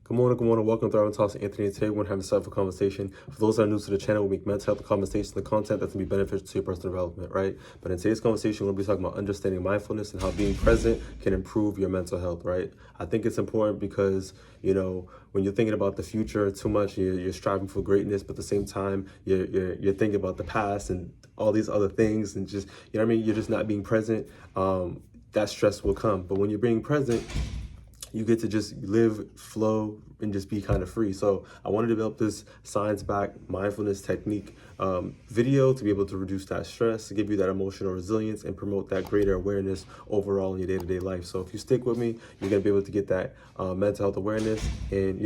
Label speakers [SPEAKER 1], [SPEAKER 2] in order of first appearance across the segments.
[SPEAKER 1] Good morning. Welcome to Thriving Talks. Anthony. Today we're going to have a insightful conversation. For those that are new to the channel, we make mental health conversations, the content that's going to be beneficial to your personal development, right? But in today's conversation, we're going to be talking about understanding mindfulness and how being present can improve your mental health, right? I think it's important because, when you're thinking about the future too much, you're striving for greatness, but at the same time, you're thinking about the past and all these other things and just, you're just not being present. That stress will come. But when you're being present, you get to just live, flow, and just be kind of free. So I wanted to develop this science-backed mindfulness technique video to be able to reduce that stress, to give you that emotional resilience, and promote that greater awareness overall in your day-to-day life. So if you stick with me, you're gonna be able to get that mental health awareness and,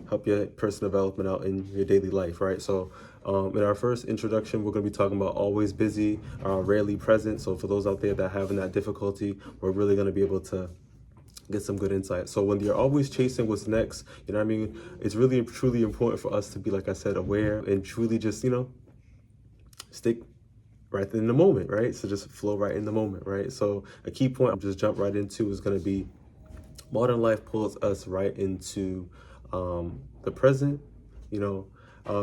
[SPEAKER 1] help your personal development out in your daily life, right? So in our first introduction, we're going to be talking about always busy, rarely present. So for those out there that are having that difficulty, we're really going to be able to get some good insight. So when you're always chasing what's next, it's really truly important for us to be, like I said, aware and truly just, stick right in the moment, right? So just flow right in the moment, right? So a key point I'll just jump right into is going to be modern life pulls us right into the present.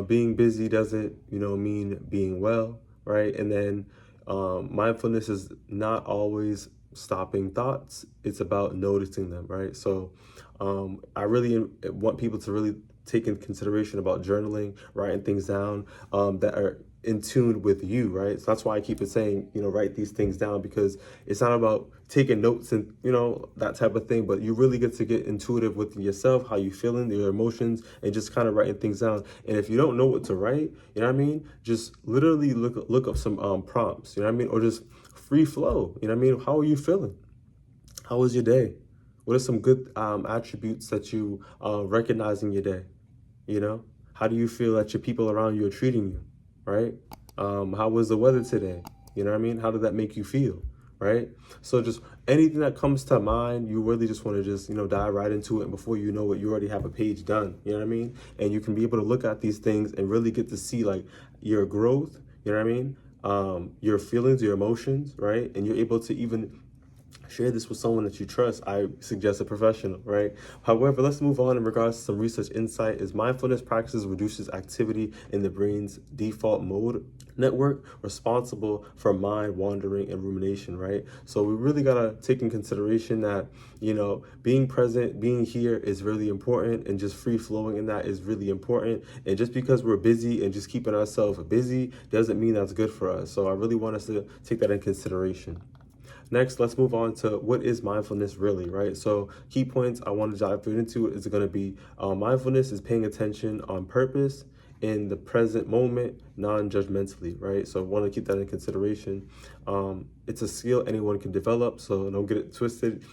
[SPEAKER 1] Being busy doesn't, mean being well, right? And then mindfulness is not always stopping thoughts. It's about noticing them, right? So I really want people to really take in consideration about journaling, writing things down that are in tune with you, right? So that's why I keep it saying, write these things down, because it's not about taking notes and, that type of thing, but you really get to get intuitive with yourself, how you feeling, your emotions, and just kind of writing things down. And if you don't know what to write, just literally look up some prompts, or just free flow, How are you feeling? How was your day? What are some good attributes that you recognize in your day? How do you feel that your people around you are treating you, right? How was the weather today? How did that make you feel, right? So just anything that comes to mind, you really just want to just, dive right into it. And before you know it, you already have a page done, And you can be able to look at these things and really get to see like your growth, your feelings, your emotions, right? And you're able to even share this with someone that you trust. I suggest a professional, right? However, let's move on in regards to some research insight. Is mindfulness practices reduces activity in the brain's default mode network responsible for mind wandering and rumination, right? So we really got to take in consideration that, being present, being here is really important, and just free flowing in that is really important. And just because we're busy and just keeping ourselves busy doesn't mean that's good for us. So I really want us to take that in consideration. Next, let's move on to what is mindfulness really, right? So key points I want to dive into is going to be mindfulness is paying attention on purpose in the present moment, non-judgmentally, right? So I want to keep that in consideration. It's a skill anyone can develop, so don't get it twisted.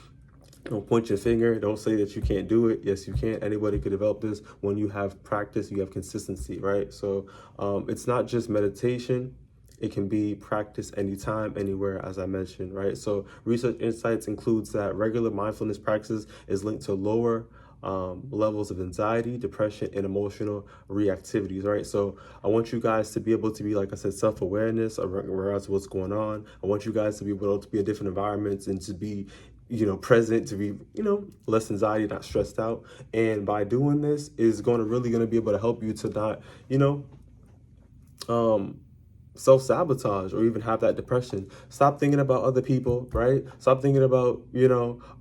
[SPEAKER 1] Don't point your finger. Don't say that you can't do it. Yes, you can. Anybody could develop this. When you have practice, you have consistency, right? So it's not just meditation. It can be practiced anytime, anywhere, as I mentioned, right? So research insights includes that regular mindfulness practices is linked to lower levels of anxiety, depression, and emotional reactivities, right? So I want you guys to be able to be, like I said, self-awareness in regards to what's going on. I want you guys to be able to be in different environments and to be present, to be, less anxiety, not stressed out. And by doing this is really going to be able to help you to not, self-sabotage or even have that depression. Stop thinking about other people, right? Stop thinking about,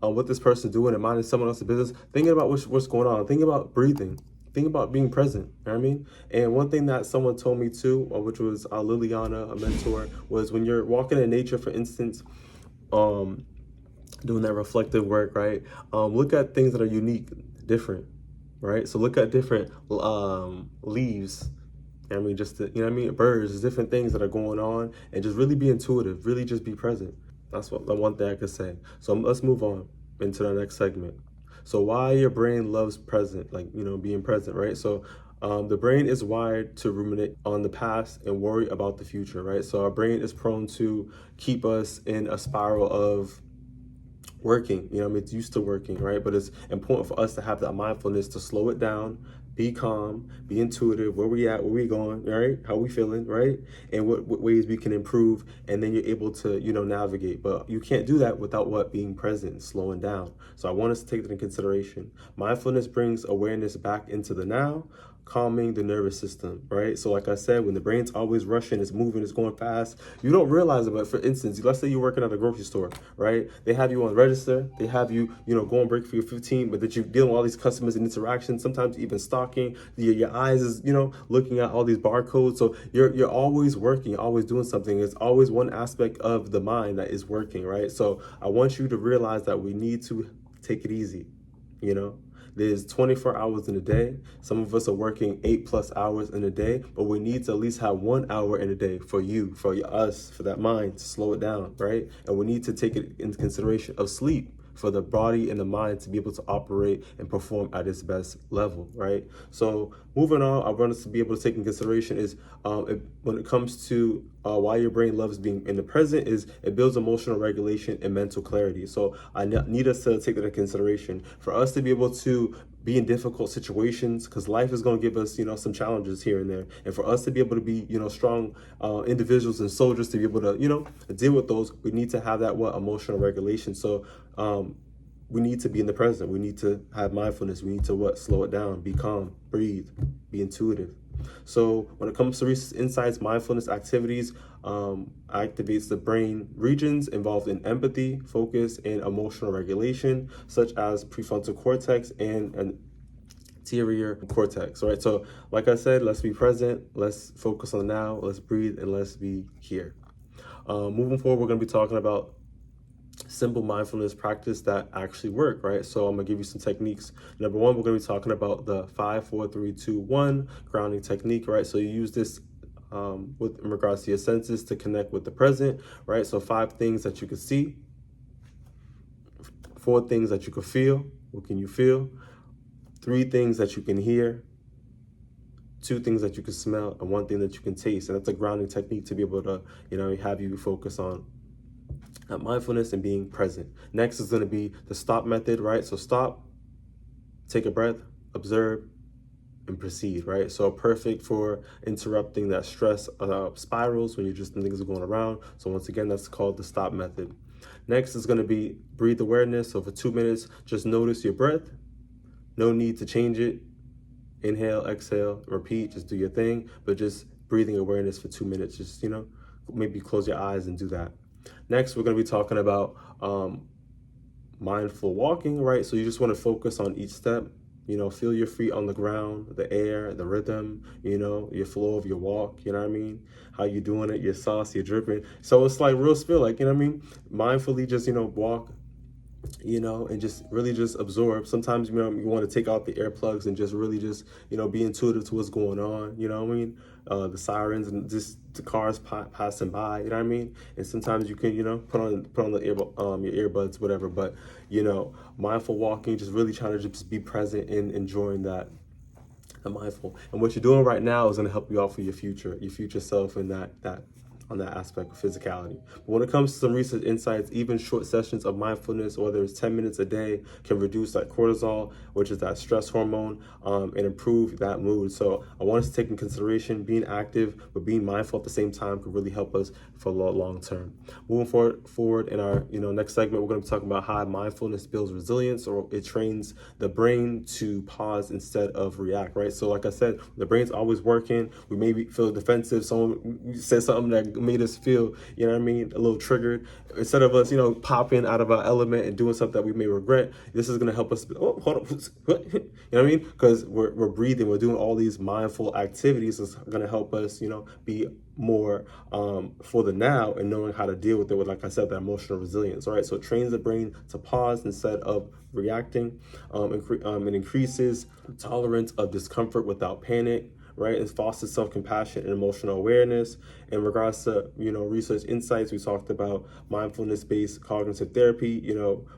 [SPEAKER 1] what this person's doing and minding someone else's business. Thinking about what's going on. Think about breathing. Think about being present, you know what I mean? And one thing that someone told me too, which was Liliana, a mentor, was when you're walking in nature, for instance, doing that reflective work, right? Look at things that are unique, different, right? So look at different leaves. Birds, different things that are going on, and just really be intuitive, really just be present. That's the one thing I could say. So let's move on into the next segment. So why your brain loves present, being present, right? So the brain is wired to ruminate on the past and worry about the future, right? So our brain is prone to keep us in a spiral of working, it's used to working, right? But it's important for us to have that mindfulness to slow it down, be calm, be intuitive, where we at, where we going, right? How we feeling, right? And what ways we can improve, and then you're able to, navigate. But you can't do that without being present, slowing down. So I want us to take that in consideration. Mindfulness brings awareness back into the now, calming the nervous system, right? So like I said, when the brain's always rushing, it's moving, it's going fast, you don't realize it. But for instance, let's say you're working at a grocery store, right? They have you on register, they have you, go on break for your 15, but that you're dealing with all these customers and interactions, sometimes even stalking, your eyes is, looking at all these barcodes. So you're always working, you're always doing something. It's always one aspect of the mind that is working, right? So I want you to realize that we need to take it easy, There's 24 hours in a day. Some of us are working 8+ hours in a day, but we need to at least have 1 hour in a day for you, for us, for that mind to slow it down, right? And we need to take it into consideration of sleep for the body and the mind to be able to operate and perform at its best level, right? So moving on, I want us to be able to take in consideration is when it comes to why your brain loves being in the present is it builds emotional regulation and mental clarity. So I need us to take that into consideration for us to be able to be in difficult situations, because life is going to give us, some challenges here and there. And for us to be able to be, strong individuals and soldiers to be able to, deal with those, we need to have that emotional regulation. So we need to be in the present. We need to have mindfulness. We need to slow it down, be calm, breathe, be intuitive. So when it comes to research insights, mindfulness activities activates the brain regions involved in empathy, focus, and emotional regulation, such as prefrontal cortex and anterior cortex, right? So like I said, let's be present, let's focus on now, let's breathe, and let's be here. Moving forward, we're going to be talking about simple mindfulness practice that actually work, right? So I'm gonna give you some techniques. Number one, we're gonna be talking about the 5, 4, 3, 2, 1 grounding technique, right? So you use this in regards to your senses to connect with the present, right? So 5 things that you can see, 4 things that you can feel. What can you feel? 3 things that you can hear, 2 things that you can smell, and 1 thing that you can taste. And that's a grounding technique to be able to, have you focus on mindfulness and being present. Next is going to be the stop method, right? So stop, take a breath, observe, and proceed, right? So perfect for interrupting that stress spirals when you're just things are going around. So once again, that's called the stop method. Next is going to be breathe awareness. So for 2 minutes, just notice your breath. No need to change it. Inhale, exhale, repeat, just do your thing, but just breathing awareness for 2 minutes. Just, maybe close your eyes and do that. Next, we're going to be talking about mindful walking, right? So you just want to focus on each step, feel your feet on the ground, the air, the rhythm, your flow of your walk, you know what I mean? How you doing it, your sauce, your dripping. So it's like real spill, like, mindfully just, walk, and just really just absorb. Sometimes, you want to take out the earplugs and just really just, be intuitive to what's going on, you know what I mean? The sirens and just the cars passing by, you know what I mean? And sometimes you can, put on the your earbuds, whatever. But, mindful walking, just really trying to just be present and enjoying that. Mindful. And what you're doing right now is going to help you out for your future self, and that on that aspect of physicality. But when it comes to some research insights, even short sessions of mindfulness, whether it's 10 minutes a day, can reduce that cortisol, which is that stress hormone, and improve that mood. So I want us to take in consideration being active, but being mindful at the same time could really help us for long term. Moving forward in our next segment, we're going to be talking about how mindfulness builds resilience, or it trains the brain to pause instead of react, right? So like I said, the brain's always working. We maybe feel defensive. Someone said something that made us feel, a little triggered. Instead of us, popping out of our element and doing something that we may regret, this is going to help us. Oh, hold on. What? You know what I mean? Because we're breathing, we're doing all these mindful activities. It's going to help us, be more for the now, and knowing how to deal with it with, like I said, the emotional resilience. All right. So it trains the brain to pause instead of reacting. It increases tolerance of discomfort without panic. Right, it fosters self-compassion and emotional awareness. In regards to, research insights, we talked about mindfulness-based cognitive therapy.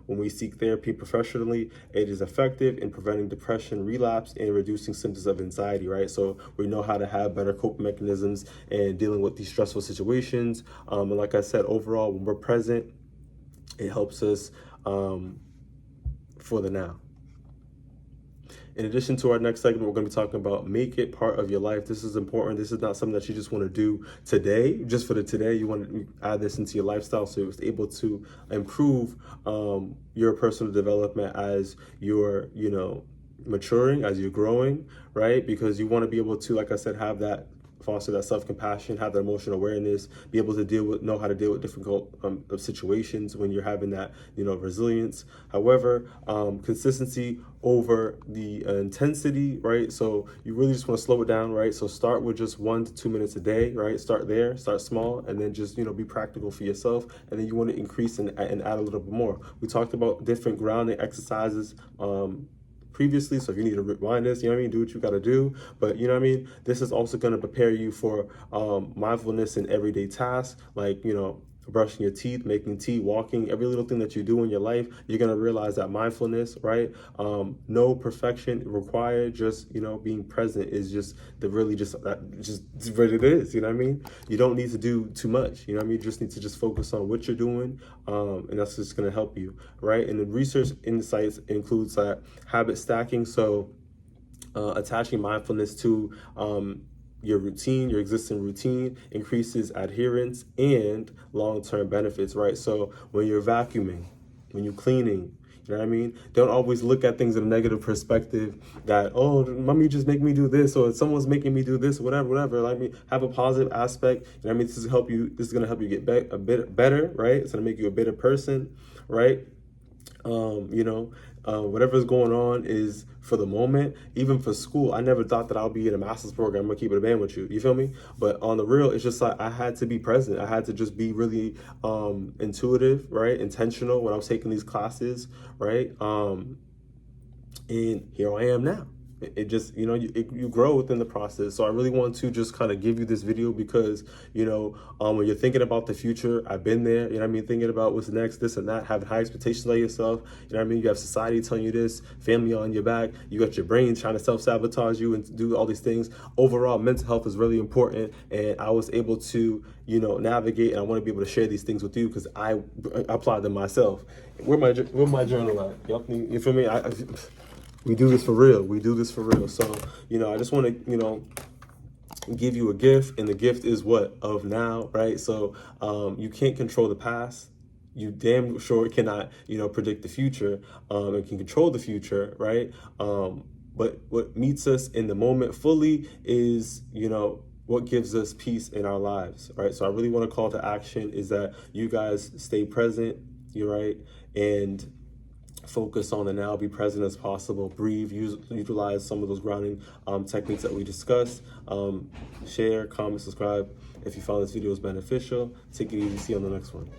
[SPEAKER 1] When we seek therapy professionally, it is effective in preventing depression, relapse, and reducing symptoms of anxiety, right? So we know how to have better coping mechanisms and dealing with these stressful situations. And like I said, overall, when we're present, it helps us for the now. In addition to our next segment, we're going to be talking about make it part of your life. This is important. This is not something that you just want to do today, just for the today. You want to add this into your lifestyle so it's able to improve your personal development as you're, maturing, as you're growing, right? Because you want to be able to, like I said, foster that self-compassion, have that emotional awareness, be able to know how to deal with difficult situations when you're having that, resilience. However, consistency over the intensity, right? So you really just want to slow it down, right? So start with just 1 to 2 minutes a day, right? Start there, start small, and then just, be practical for yourself. And then you want to increase and add a little bit more. We talked about different grounding exercises, previously, so if you need to rewind this, do what you got to do. But this is also going to prepare you for mindfulness in everyday tasks, like brushing your teeth, making tea, walking, every little thing that you do in your life. You're going to realize that mindfulness, right? No perfection required, just being present is just what it is. You don't need to do too much. You just need to just focus on what you're doing, and that's just going to help you, right? And the research insights includes that habit stacking, so attaching mindfulness to your routine, your existing routine, increases adherence and long-term benefits, right? So when you're vacuuming, when you're cleaning, don't always look at things in a negative perspective that, oh, mommy just make me do this, or someone's making me do this, whatever. Have a positive aspect. This is going to help you get a bit better, right? It's going to make you a better person, right? Whatever's going on is for the moment. Even for school, I never thought that I'll be in a master's program. I'm gonna keep it a band with you. You feel me? But on the real, it's just like I had to be present. I had to just be really intuitive, right? Intentional when I was taking these classes, right? And here I am now. It just, you grow within the process. So I really want to just kind of give you this video because, when you're thinking about the future, I've been there, thinking about what's next, this and that, having high expectations of yourself, you have society telling you this, family on your back, you got your brain trying to self-sabotage you and do all these things. Overall, mental health is really important, and I was able to, navigate, and I want to be able to share these things with you because I applied them myself. Where my journal at? You feel me? We do this for real. So, I just want to, give you a gift, and the gift is what? Of now, right? So you can't control the past. You damn sure cannot, predict the future, and can control the future, right? But what meets us in the moment fully is, what gives us peace in our lives, right? So I really want to call to action is that you guys stay present, you're right, and focus on the now, be present as possible, breathe, utilize some of those grounding techniques that we discussed. Share, comment, subscribe if you found this video was beneficial. Take it easy, see you on the next one.